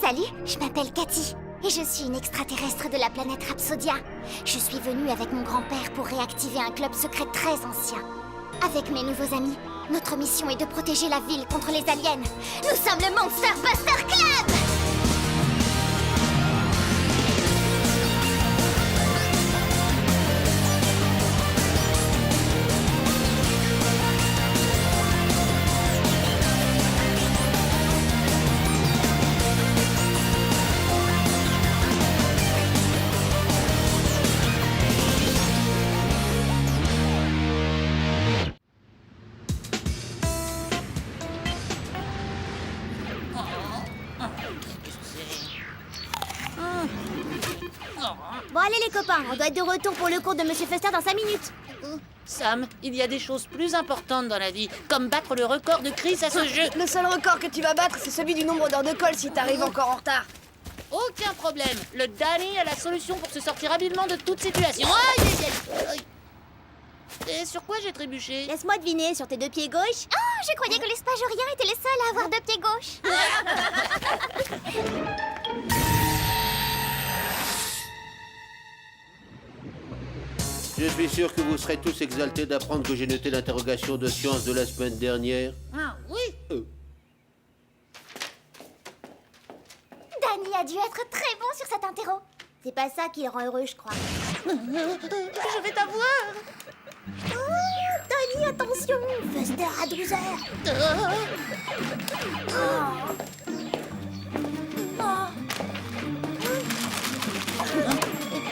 Salut, je m'appelle Cathy et je suis une extraterrestre de la planète Rhapsodia. Je suis venue avec mon grand-père pour réactiver un club secret très ancien. Avec mes nouveaux amis, notre mission est de protéger la ville contre les aliens. Nous sommes le Monster Buster Club! Bon allez les copains, on doit être de retour pour le cours de Monsieur Fester dans 5 minutes. Sam, il y a des choses plus importantes dans la vie, comme battre le record de Chris à ce jeu. Le seul record que tu vas battre, c'est celui du nombre d'heures de colle si t'arrives encore en retard. Aucun problème, le Danny a la solution pour se sortir habilement de toute situation. Aïe, aïe, aïe, aïe. Et sur quoi j'ai trébuché? Laisse-moi deviner, sur tes deux pieds gauches. Oh, je croyais que les Spagoriens étaient les seuls à avoir deux pieds gauches. Je suis sûr que vous serez tous exaltés d'apprendre que j'ai noté l'interrogation de science de la semaine dernière. Ah oui. Danny a dû être très bon sur cet interro. C'est pas ça qui le rend heureux, je crois. Je vais t'avoir. Oh, Danny, attention, Fester à 12 heures.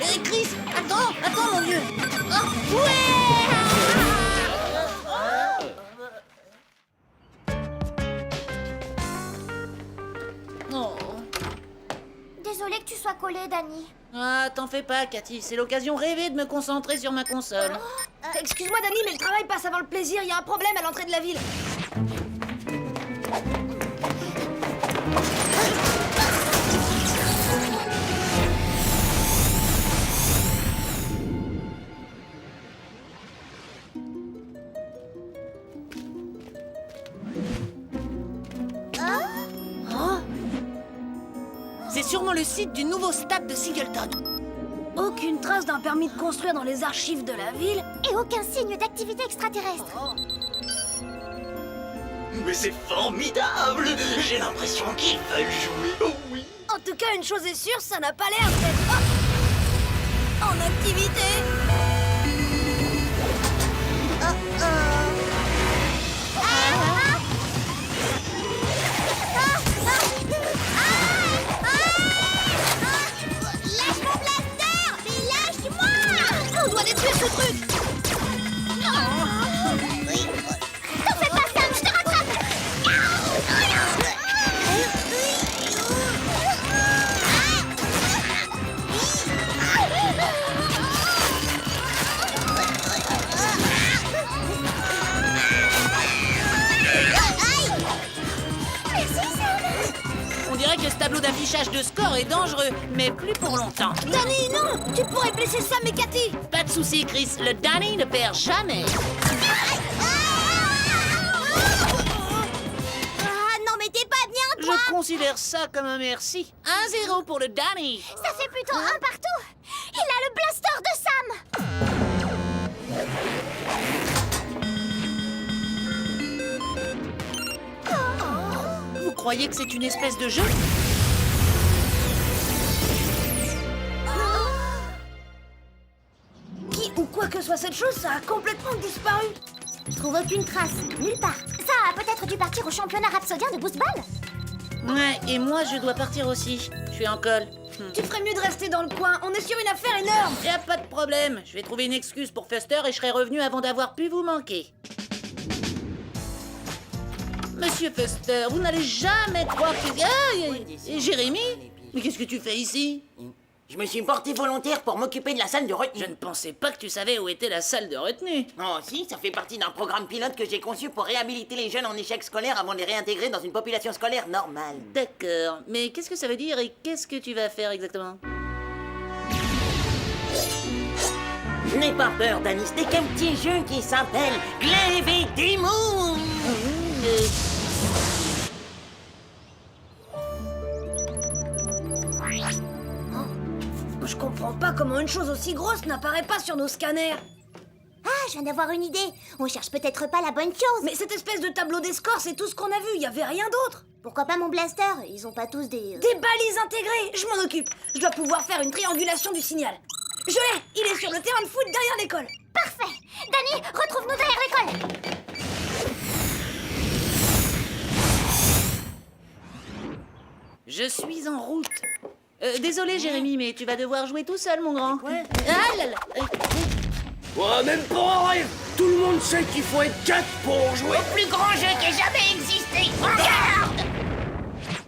Hé Chris, attends mon vieux. Oh. Désolée que tu sois collé, Danny. Ah, t'en fais pas, Cathy. C'est l'occasion rêvée de me concentrer sur ma console. Excuse-moi Danny, mais le travail passe avant le plaisir, il y a un problème à l'entrée de la ville. C'est sûrement le site du nouveau stade de Singleton. Aucune trace d'un permis de construire dans les archives de la ville. Et aucun signe d'activité extraterrestre. Mais c'est formidable! J'ai l'impression qu'ils veulent jouer, oh oui! En tout cas, une chose est sûre, ça n'a pas l'air d'être en activité. Lâche mon blaster! Mais lâche-moi! On doit détruire ce truc. T'en fais pas, Sam, je te rattrape! Merci, Sam! On dirait que ce tableau d'affichage de score est dangereux, mais plus pour longtemps. Danny, non! Tu pourrais blesser Sam et Cathy. Pas de souci, Chris. Le Danny ne perd jamais. Ah non mais t'es pas bien, toi. Je considère ça comme un merci. 1-0 pour le Danny. Ça fait plutôt un partout! Il a le blaster de Sam! Vous croyez que c'est une espèce de jeu? Qui ou quoi que soit cette chose, ça a complètement disparu. Je trouve aucune trace, nulle part. Ça a peut-être dû partir au championnat rhapsodien de Boostball. Ouais, et moi je dois partir aussi. Je suis en colle. Tu ferais mieux de rester dans le coin, on est sur une affaire énorme. Y a pas de problème. Je vais trouver une excuse pour Fester et je serai revenu avant d'avoir pu vous manquer. Monsieur Fester, vous n'allez jamais croire que... Ah, et Jérémy? Mais qu'est-ce que tu fais ici? Je me suis porté volontaire pour m'occuper de la salle de retenue. Je ne pensais pas que tu savais où était la salle de retenue. Oh si, ça fait partie d'un programme pilote que j'ai conçu pour réhabiliter les jeunes en échec scolaire avant de les réintégrer dans une population scolaire normale. D'accord, mais qu'est-ce que ça veut dire et qu'est-ce que tu vas faire exactement? N'aie pas peur, Danny, c'est qu'un petit jeu qui s'appelle Glaive et Démon. comprends pas comment une chose aussi grosse n'apparaît pas sur nos scanners. Ah, je viens d'avoir une idée. On cherche peut-être pas la bonne chose. Mais cette espèce de tableau des scores, c'est tout ce qu'on a vu, y avait rien d'autre. Pourquoi pas mon blaster? Ils ont pas tous des... Des balises intégrées, je m'en occupe. Je dois pouvoir faire une triangulation du signal. Je l'ai, il est sur le terrain de foot derrière l'école. Parfait. Danny, retrouve-nous derrière l'école. Je suis en route. Désolé, Jérémy, mais tu vas devoir jouer tout seul, mon grand. Ah là là. Ouais, même pas un rêve. Tout le monde sait qu'il faut être 4 pour jouer. Le plus grand jeu qui ait jamais existé. Regarde!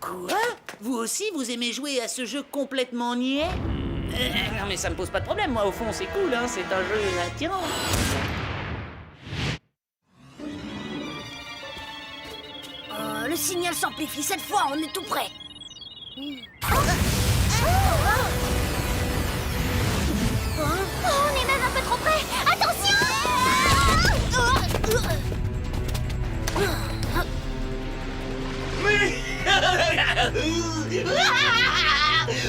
Quoi? Vous aussi, vous aimez jouer à ce jeu complètement niais? Non, mais ça me pose pas de problème, moi, au fond, c'est cool, hein, c'est un jeu attirant. Le signal s'amplifie, cette fois, on est tout près. Oh, on est même un peu trop près. Attention!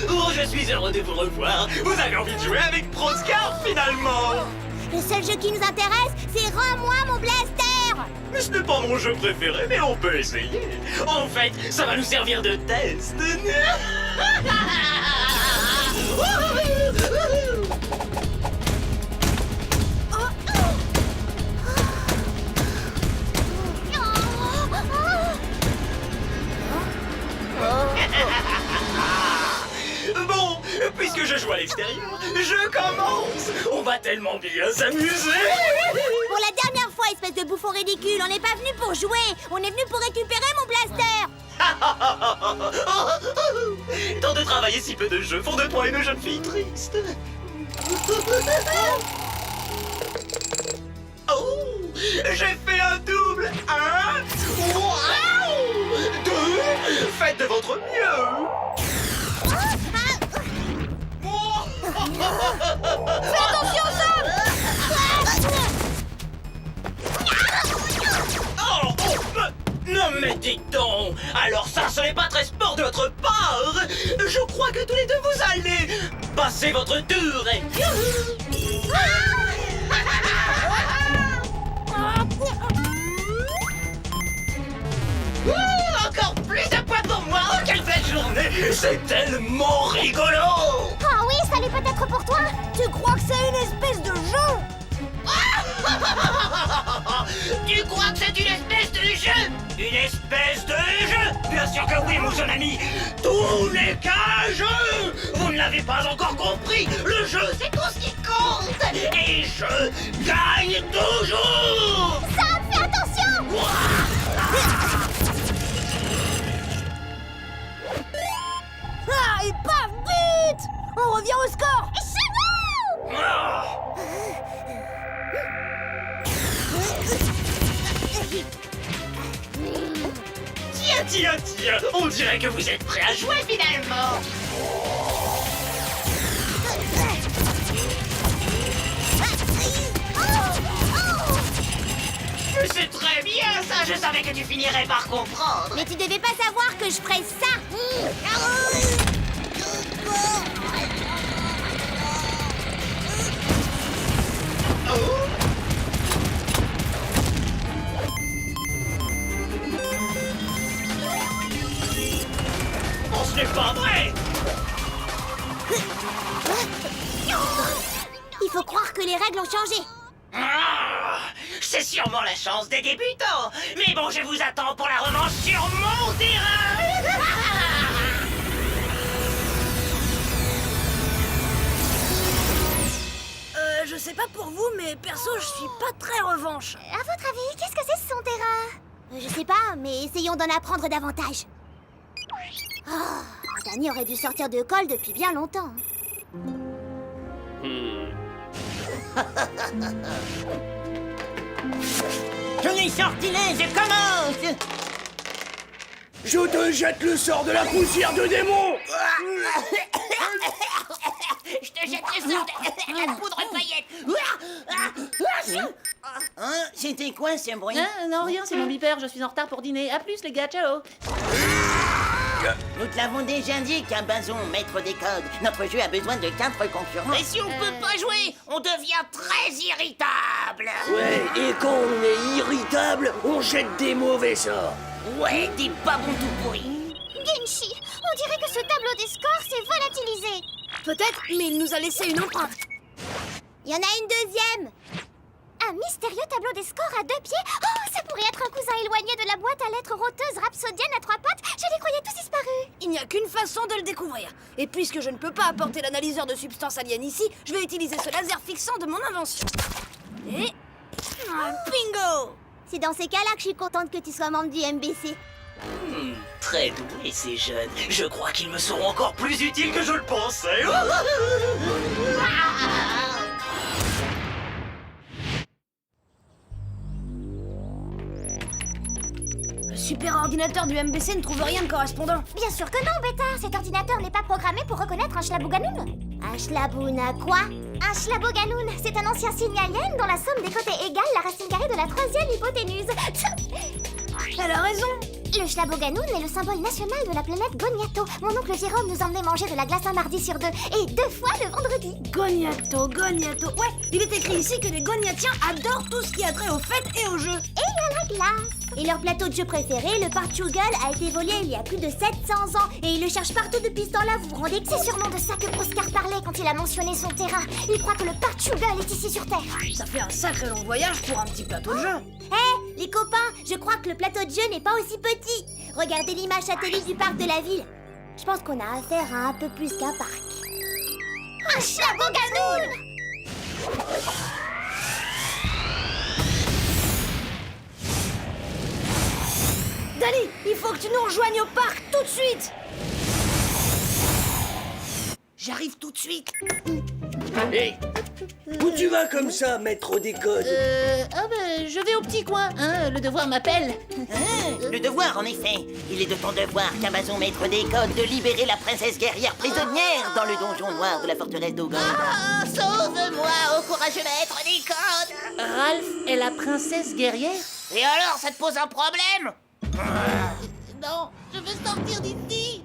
Oh, je suis heureux de vous revoir. Vous avez envie de jouer avec Proscar, finalement. Le seul jeu qui nous intéresse, c'est Rends-moi mon blaster. Ce n'est pas mon jeu préféré, mais on peut essayer. En fait, ça va nous servir de test. Bon, puisque je joue à l'extérieur, je commence. On va tellement bien s'amuser. Pour la dernière fois, espèce de bouffon ridicule, on n'est pas venu pour jouer. On est venu pour récupérer mon blaster. Tant de travail et si peu de jeux font de toi une jeune fille triste. Oh, j'ai fait un double. 1, wow, 2, faites de votre mieux. Fais attention, Sam. Oh, non mais dites donc. Alors ça, ce n'est pas très sport de votre part. Je crois que tous les deux vous allez passer votre tour et... Encore plus de points pour moi. Oh, quelle belle journée. C'est tellement rigolo. Ah oui, ça l'est peut-être pour toi. Tu crois que c'est une espèce de jeu? Tu crois que c'est une espèce de jeu? Une espèce de jeu? Bien sûr que oui, mon jeune ami. Tous les cas jeu. Vous ne l'avez pas encore compris. Le jeu, c'est tout ce qui compte. Et je gagne toujours. Sam, fais attention. Ah, et paf, but! On revient au score. Ah. Tiens, on dirait que vous êtes prêts à jouer finalement. C'est très bien ça, je savais que tu finirais par comprendre. Mais tu devais pas savoir que je ferais ça. Oh, ce n'est pas vrai. Il faut croire que les règles ont changé. Ah, c'est sûrement la chance des débutants. Mais bon, je vous attends pour la revanche sur mon terrain. Je sais pas pour vous, mais perso, je suis pas très revanche. À votre avis, qu'est-ce que c'est son terrain? Je sais pas, mais essayons d'en apprendre davantage. Oh, Danny aurait dû sortir de colle depuis bien longtemps. Je n'ai sortilège, je commence! Je te jette le sort de la poussière de démon. Je te jette le sort de la poudre paillette! Hein? C'était quoi ce bruit? Non, rien, c'est mon beeper, je suis en retard pour dîner. À plus les gars, ciao. Nous te l'avons déjà dit, Cabazon, maître des codes. Notre jeu a besoin de 4 concurrents. Mais si on peut pas jouer, on devient très irritable. Ouais, et quand on est irritable, on jette des mauvais sorts. Ouais, des babons tout pourris. Genshi, on dirait que ce tableau des scores s'est volatilisé. Peut-être, mais il nous a laissé une empreinte. Il y en a une deuxième. Un mystérieux tableau des scores à 2 pieds. Oh, ça pourrait être un cousin éloigné de la boîte à lettres roteuse rhapsodienne à 3 pattes. Je les croyais tous disparus. Il n'y a qu'une façon de le découvrir. Et puisque je ne peux pas apporter l'analyseur de substances aliens ici, je vais utiliser ce laser fixant de mon invention. Et... bingo! C'est dans ces cas-là que je suis contente que tu sois membre du MBC. Très doués ces jeunes. Je crois qu'ils me seront encore plus utiles que je le pensais. Le super ordinateur du MBC ne trouve rien de correspondant. Bien sûr que non, Beta. Cet ordinateur n'est pas programmé pour reconnaître un Schlaboganoun. Un schlabouna quoi? Un Schlaboganoun, c'est un ancien signe alien dont la somme des côtés égale la racine carrée de la 3e hypoténuse. Elle a raison. Le Schlaboganoun est le symbole national de la planète Goniato. Mon oncle Jérôme nous emmenait manger de la glace un mardi sur 2 et 2 fois le vendredi. Goniato, Goniato. Ouais, il est écrit ici que les Goniatiens adorent tout ce qui a trait aux fêtes et aux jeux. Et à la glace. Et leur plateau de jeu préféré, le Portugal, a été volé il y a plus de 700 ans. Et ils le cherchent partout depuis ce temps-là, vous vous rendez compte? C'est sûrement de ça que Proscar parlait quand il a mentionné son terrain. Il croit que le Portugal est ici sur Terre. Ça fait un sacré long voyage pour un petit plateau de jeu. Hé, les copains, je crois que le plateau de jeu n'est pas aussi petit. Regardez l'image satellite du parc de la ville. Je pense qu'on a affaire à un peu plus qu'un parc. Un Schlaboganoun! Dali, il faut que tu nous rejoignes au parc tout de suite. J'arrive tout de suite. Hé, où tu vas comme ça, maître des codes? Je vais au petit coin, hein, le devoir m'appelle. Le devoir, en effet. Il est de ton devoir, Cabazon, maître des codes, de libérer la princesse guerrière prisonnière dans le donjon noir de la forteresse d'Ogon. Ah, sauve-moi, au courageux maître des codes. Ralph est la princesse guerrière? Et alors, ça te pose un problème? Non, je veux sortir d'ici.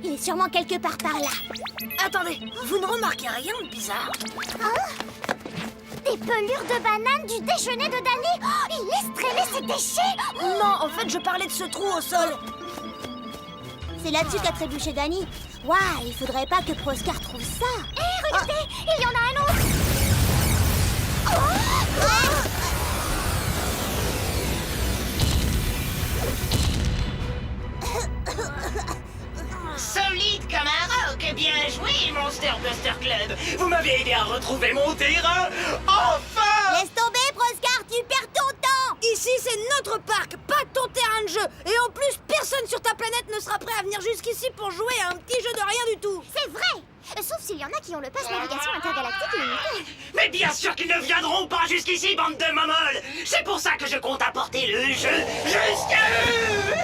Il est sûrement quelque part par là. Attendez, vous ne remarquez rien de bizarre? Des pelures de banane du déjeuner de Dani. Oh, il laisse traîner ses déchets. Non, en fait, je parlais de ce trou au sol. C'est là-dessus qu'a trébuché Dani. Waouh, il faudrait pas que Proscar trouve ça. Hé, regardez, il y en a un autre. Solide comme un roc. Bien joué, Monster Buster Club. Vous m'avez aidé à retrouver mon terrain. Enfin! Laisse tomber, Proscar, tu perds ton temps. Ici, c'est notre parc, pas ton terrain de jeu. Et en plus, personne sur ta planète ne sera prêt à venir jusqu'ici pour jouer à un petit jeu de rien du tout. C'est vrai. Sauf s'il y en a qui ont le pass navigation intergalactique illimité. Mais bien sûr qu'ils ne viendront pas jusqu'ici, bande de momoles. C'est pour ça que je compte apporter le jeu jusqu'à eux.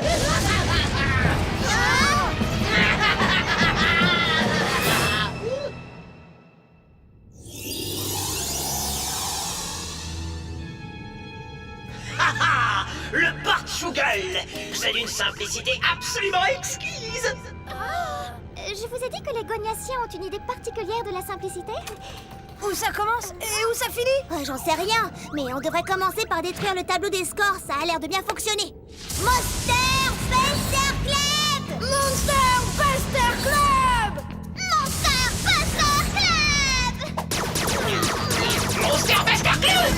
Le Portugal, c'est d'une simplicité absolument exquise. Je vous ai dit que les Goniaciens ont une idée particulière de la simplicité. Où ça commence et où ça finit? J'en sais rien, mais on devrait commencer par détruire le tableau des scores, ça a l'air de bien fonctionner. Monster Buster Club! Monster Buster Club! Monster Buster Club! Monster Buster Club!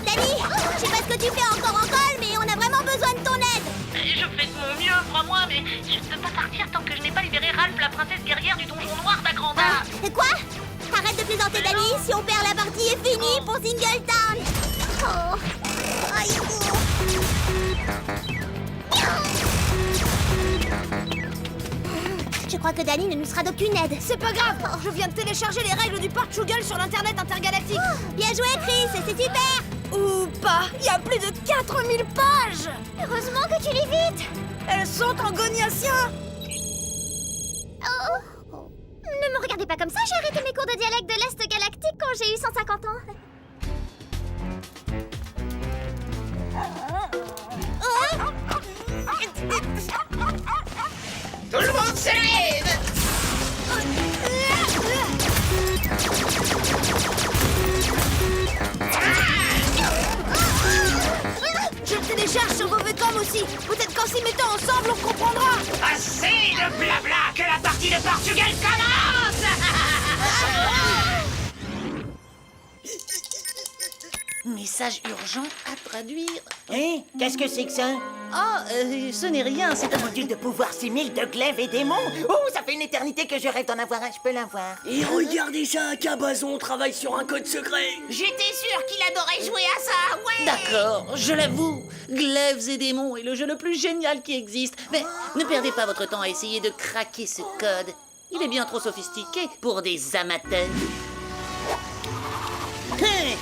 Dani, je sais pas ce que tu fais encore en colle, mais on a vraiment besoin de ton aide. Je fais de mon mieux, crois-moi, mais je ne peux pas partir tant que je n'ai pas libéré Ralph, la princesse guerrière du donjon noir d'Agranda. Quoi? Arrête de plaisanter, Dani, si on perd la partie est finie pour Singletown. Oh. Aïe. Je crois que Dani ne nous sera d'aucune aide. C'est pas grave, je viens de télécharger les règles du Portugal sur l'internet intergalactique. Bien joué, Chris, c'est super. Ou pas. Il y a plus de 4000 pages. Heureusement que tu lis vite. Elles sont en goniacien. Oh. Ne me regardez pas comme ça, j'ai arrêté mes cours de dialecte de l'Est galactique quand j'ai eu 150 ans. Tout le monde se lève! Je le télécharge sur Vovecom aussi. Peut-être qu'en s'y mettant ensemble, on comprendra. Assez de blabla, que la partie de Portugal commence! Message urgent à traduire. Hein? Qu'est-ce que c'est que ça? Ce n'est rien, c'est Un module de pouvoir 6000 de glaive et démons? Oh, ça fait une éternité que je rêve d'en avoir un, je peux l'avoir. Et regardez ça, Cabazon travaille sur un code secret. J'étais sûre qu'il adorait jouer à ça, ouais! D'accord, je l'avoue. Glaives et démons est le jeu le plus génial qui existe. Mais ne perdez pas votre temps à essayer de craquer ce code. Il est bien trop sophistiqué pour des amateurs.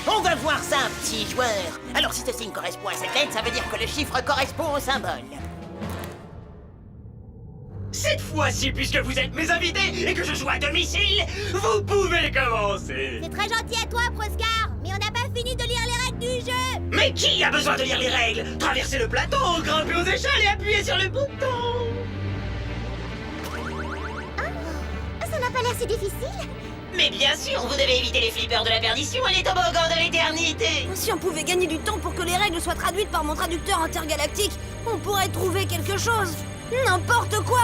On va voir ça, petit joueur. Alors, si ce signe correspond à cette lettre, ça veut dire que le chiffre correspond au symbole. Cette fois-ci, puisque vous êtes mes invités et que je joue à domicile, vous pouvez commencer. C'est très gentil à toi, Proscar, mais on n'a pas fini de lire les règles du jeu. Mais qui a besoin de lire les règles? Traverser le plateau, grimper aux échelles et appuyer sur le bouton. Ça n'a pas l'air si difficile. Mais bien sûr, vous devez éviter les flippers de la perdition et les toboggans de l'éternité. Si on pouvait gagner du temps pour que les règles soient traduites par mon traducteur intergalactique, on pourrait trouver quelque chose. N'importe quoi.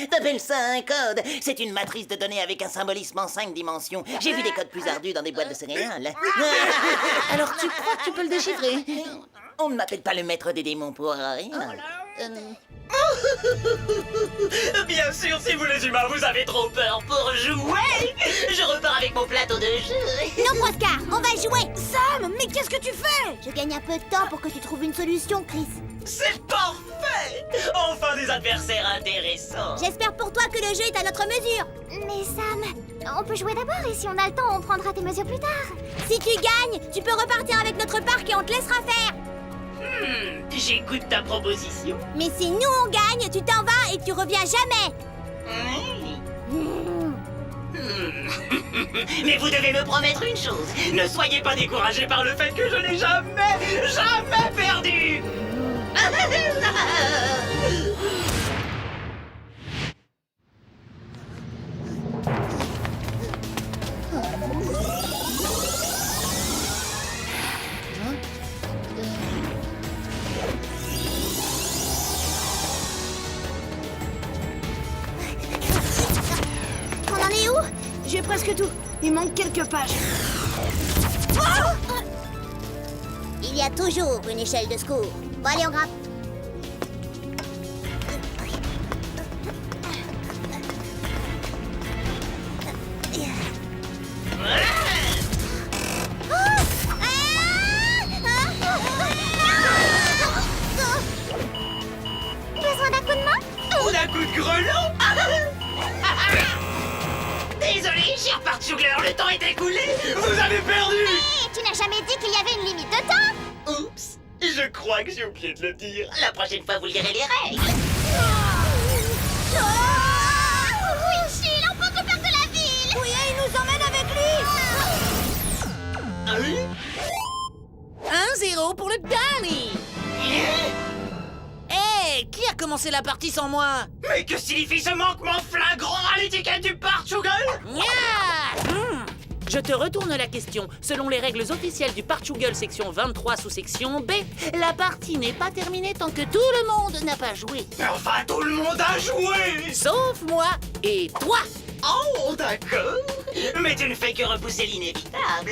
T'appelles ça un code? C'est une matrice de données avec un symbolisme en 5 dimensions. J'ai vu des codes plus ardus dans des boîtes de céréales. Alors tu crois que tu peux le déchiffrer? On ne m'appelle pas le maître des démons pour rien. Bien sûr, si vous les humains, vous avez trop peur pour jouer, je repars avec mon plateau de jeu. Non, Proscar, on va jouer. Sam, mais qu'est-ce que tu fais? Je gagne un peu de temps pour que tu trouves une solution, Chris. C'est parfait! Enfin des adversaires intéressants. J'espère pour toi que le jeu est à notre mesure. Mais Sam, on peut jouer d'abord et si on a le temps, on prendra tes mesures plus tard. Si tu gagnes, tu peux repartir avec notre parc et on te laissera faire. J'écoute ta proposition. Mais si nous on gagne, tu t'en vas et tu reviens jamais. Mais vous devez me promettre une chose. Ne soyez pas découragés par le fait que je n'ai jamais perdu. On en est où? J'ai presque tout. Il manque quelques pages. Il y a toujours une échelle de secours. Bon, allez, on grimpe. Besoin d'un coup de main? Ou d'un coup de grelot. Désolé, cher Parchugler, le temps est écoulé. Vous avez perdu. Hé, tu n'as jamais dit qu'il y avait une limite de temps? Oups, je crois que j'ai oublié de le dire. La prochaine fois, vous lirez les règles. Winchil, on peut perdre de la ville. Oui, il nous emmène avec lui. 1-0 pour le Danny. Hé, qui a commencé la partie sans moi? Mais que signifie ce manquement flagrant à l'étiquette du Parchugel? Je te retourne la question. Selon les règles officielles du Parchugel section 23 sous-section B, la partie n'est pas terminée tant que tout le monde n'a pas joué. Mais enfin, tout le monde a joué. Sauf moi et toi. Oh, d'accord. Mais tu ne fais que repousser l'inévitable.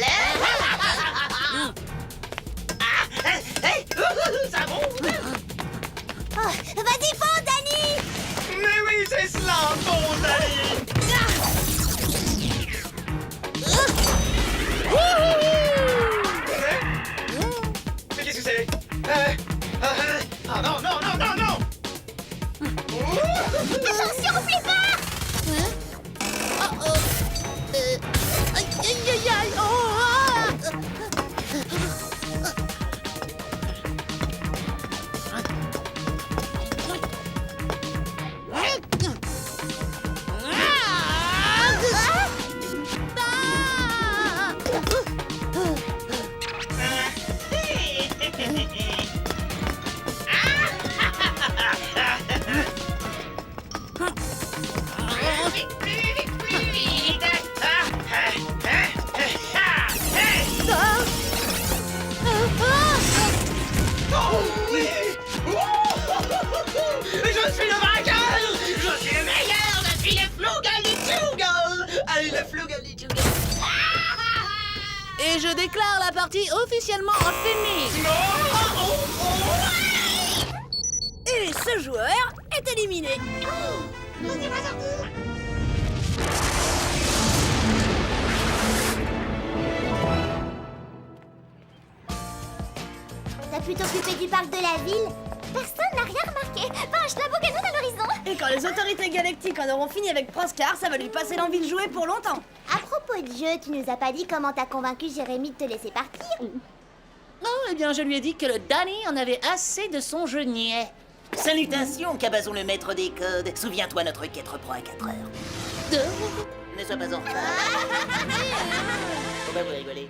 Ça monte. Vas-y, fonce, Danny. Mais oui, c'est cela, bon, Dani. Mais qu'est-ce que c'est? Ah non, non, non, non, non. Attention, flipper. Aïe, aïe, aïe, aïe. Oh, ah. Je suis le vainqueur! Je suis le meilleur! Je suis le Flugalichugel! Le Flugalichugel! Et je déclare la partie officiellement finie. Et ce joueur est éliminé. T'as pu t'occuper du parc de la ville? Personne n'a rien remarqué. Vache, la Bouganou à l'horizon. Et quand les autorités galactiques en auront fini avec Proscar, ça va lui passer l'envie de jouer pour longtemps. À propos de jeu, tu nous as pas dit comment t'as convaincu Jérémy de te laisser partir? Oh, eh bien, je lui ai dit que le Danny en avait assez de son jeu niais. Salutations, Cabazon le maître des codes. Souviens-toi, notre quête reprend à 4 heures. Ne sois pas en retard. Faut pas vous rigoler.